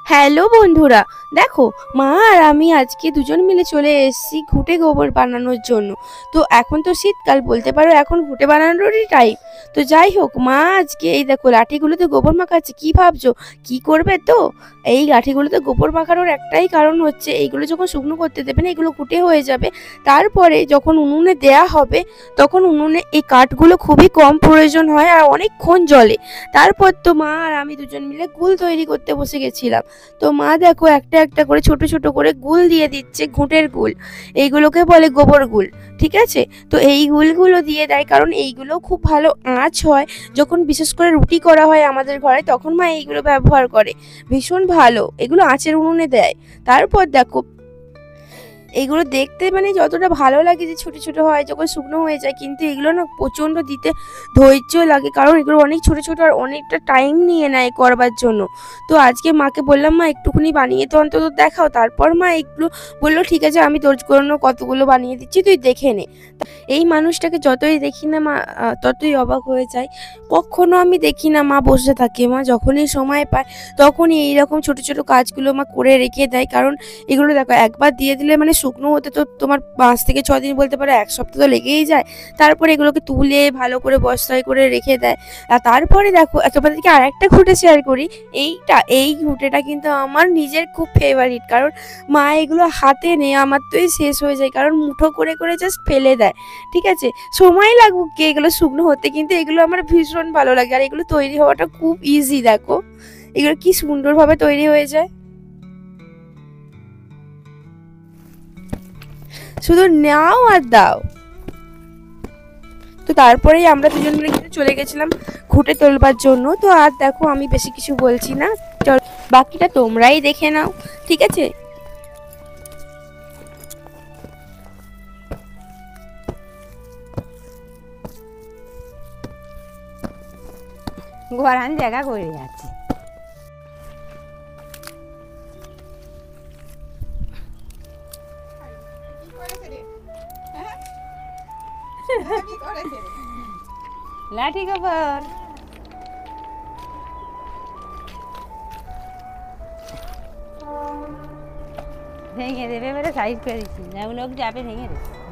Hello বন্ধুরা, দেখো মা আর আমি আজকে দুজন মিলে চলে এসেছি ঘুঁটে গোবর বানানোর জন্য। তো এখন তো শীতকাল, বলতে পারো এখন ঘুঁটে বানানোরই টাইম। তো যাই হোক, মা আজকে এই দেখো লাঠিগুলোতে গোবর মাখাচ্ছে। কি ভাবছো, কি করবে? তো এই লাঠিগুলোতে গোবর মাখানোর একটাই কারণ হচ্ছে, এইগুলো যখন শুকনো করতে দেবে না, এগুলো ঘুঁটে হয়ে যাবে। তারপরে যখন উনুনে দেয়া হবে, তখন উনুনে এই কাঠগুলো খুবই কম প্রয়োজন হয় আর অনেকক্ষণ জ্বলে। তারপর তো মা আর আমি দুজন মিলে গুল তৈরি করতে বসে গেছিলাম। তো মা দেখো একটা একটা করে ছোট ছোট করে গুল দিয়ে দিচ্ছে, ঘুঁটের গুল। এইগুলোকে বলে গোবর গুল, ঠিক আছে? তো এই গুলগুলো দিয়ে দেয়, কারণ এইগুলো খুব ভালো আঁচ হয়। যখন বিশেষ করে রুটি করা হয় আমাদের ঘরে, তখন মা এইগুলো ব্যবহার করে। ভীষণ ভালো, এগুলো আঁচের উনুনে দেয়। তারপর দেখো এইগুলো দেখতে মানে যতটা ভালো লাগে যে ছোট ছোট হয় যখন শুকনো হয়ে যায়, কিন্তু এগুলো না প্রচণ্ড দিতে ধৈর্য লাগে, কারণ এগুলো অনেক ছোট ছোট আর অনেকটা টাইম নিয়ে নেয় করবার জন্য। তো আজকে মাকে বললাম, মা একটুখানি বানিয়ে তো অন্তত দেখাও। তারপর মা এগুলো বললো, ঠিক আছে আমি তোর জন্য কতগুলো বানিয়ে দিচ্ছি, তুই দেখে নে। এই মানুষটাকে যতই দেখি না মা, ততই অবাক হয়ে যায়। কখনো আমি দেখি না মা বসে থাকে। মা যখনই সময় পায় তখনই এইরকম ছোট ছোট কাজগুলো মা করে রেখে দেয়। কারণ এগুলো দেখো একবার দিয়ে দিলে মানে শুকনো হতে তো তোমার 5 থেকে 6 দিন, বলতে পারো 1 সপ্তাহ তো লেগেই যায়। তারপরে এগুলোকে তুলে ভালো করে বস্তায় করে রেখে দেয়। আর তারপরে দেখো তোমাদেরকে আর একটা ঘুঁটে শেয়ার করি। এই ঘুঁটেটা কিন্তু আমার নিজের খুব ফেভারিট, কারণ মা এগুলো হাতে নেই আমার তোই শেষ হয়ে যায়, কারণ মুঠো করে করে জাস্ট ফেলে দেয়। ঠিক আছে, সময় লাগুক কি এগুলো শুকনো হতে, কিন্তু এগুলো আমার ভীষণ ভালো লাগে। আর এগুলো তৈরি হওয়াটা খুব ইজি, দেখো এগুলো কি সুন্দরভাবে তৈরি হয়ে যায়। শুধু নাও আর দাও। তো তারপরেই আমরা দুজন মিলে কিন্তু চলে গেছিলাম ঘুঁটে তোলবার জন্য। তো আর দেখো আমি বেশি কিছু বলছি না, চল বাকিটা তোমরাই দেখে নাও, ঠিক আছে? গরান জায়গা করে যাচ্ছে। লাঠি গোবর ভেঙে দেবে, এবারে সাইজ করে দিচ্ছি, লোক যাবে ভেঙে দেবে।